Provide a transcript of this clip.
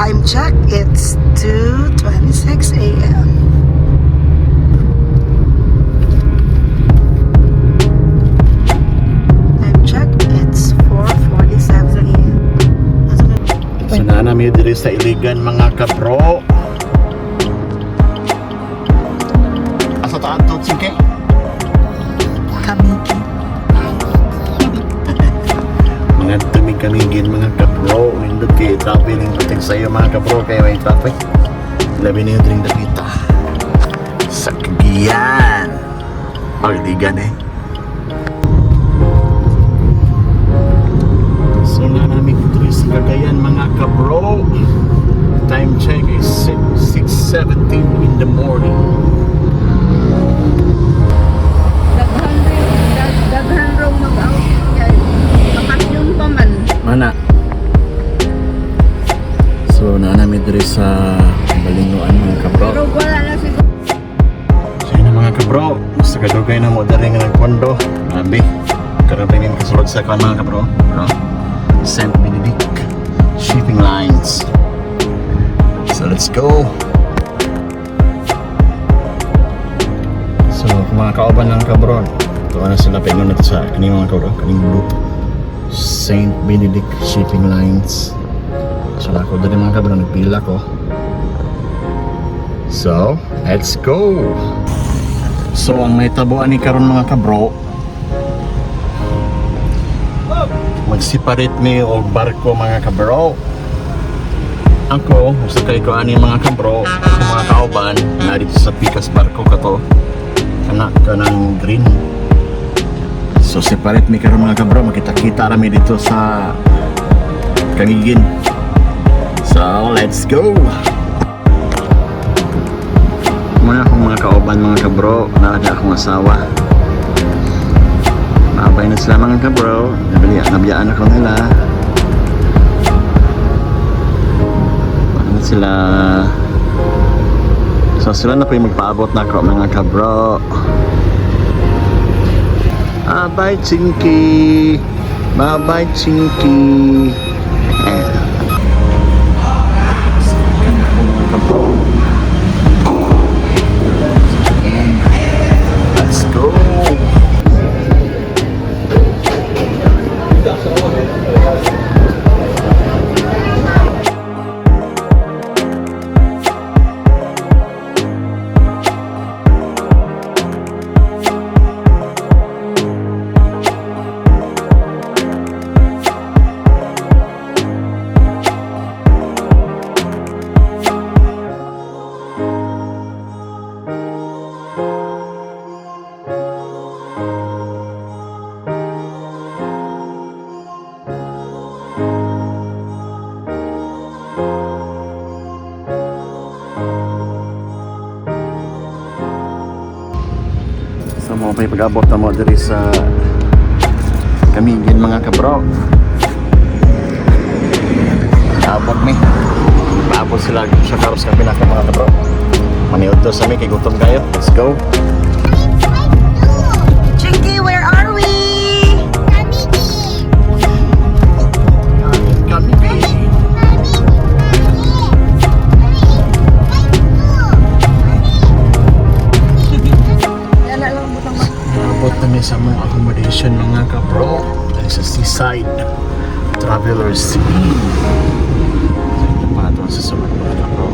Time check, it's 2:26 a.m. Time check, it's 4:47 a.m. So namin diri sa Iligan mga kabro. Asa taan to singke? Kamiki. Mga tumig-kamigin mga kabro. Hindot kayo traveling natin sa iyo mga kabro. Kaya may traffic. Labi na yung dring dapita. Sa Cagayan. Iligan eh. So na namin dito sa Cagayan mga kabro. Time check is 6:17 in the morning. Daghan raw mag-out yan. Bakasyon pa man. Mana? So na namin dito sa Balinguan mga kabro. Pero wala na siguro. So yun na mga kabro. Sa kadugay na mo dali nga nagpondo. Nabi. Karapinin kasulod sa kan mga kabro. No? St. Benedict Shipping Lines. So let's go. So kung mga kauban ng kabro, ito na sila pinunod sa kaning mga kabro, kaning group St. Benedict Shipping Lines. So ako dali mga kabro, nagpila ko. So let's go. So ang may tabuan ni karon mga kabro, mag-separate mi og barko mga kabro. Ako, sakay ko ani mga kabro, mga kauban na dito sa pikas barko kato. Kana kanang green. So separate mi karon mga kabro, makita-kita rami dito sa Camiguin. So let's go. Muna akong mga kauban mga kabro, nakada akong asawa. Maabay na sila mga kabro, nabiyaan ako nila. Ano sila? So sila na po yung magpaabot na ako mga kabro. Bye Chinky! Bye Chinky! Let's go! So mo pa pag-abot na mo diri sa Camiguin mga kabro. Abot mi. Paabot sila sa karos ka pinaka mga kabro. Maniud to sa mi kay gutom kayo. Let's go. Chinky, where are we? Camiguin. Yan na lang butang Abot na sa mong accommodation mga kabro. Dahil sa seaside Travelers Inn. Pato sa sumat mga kabro.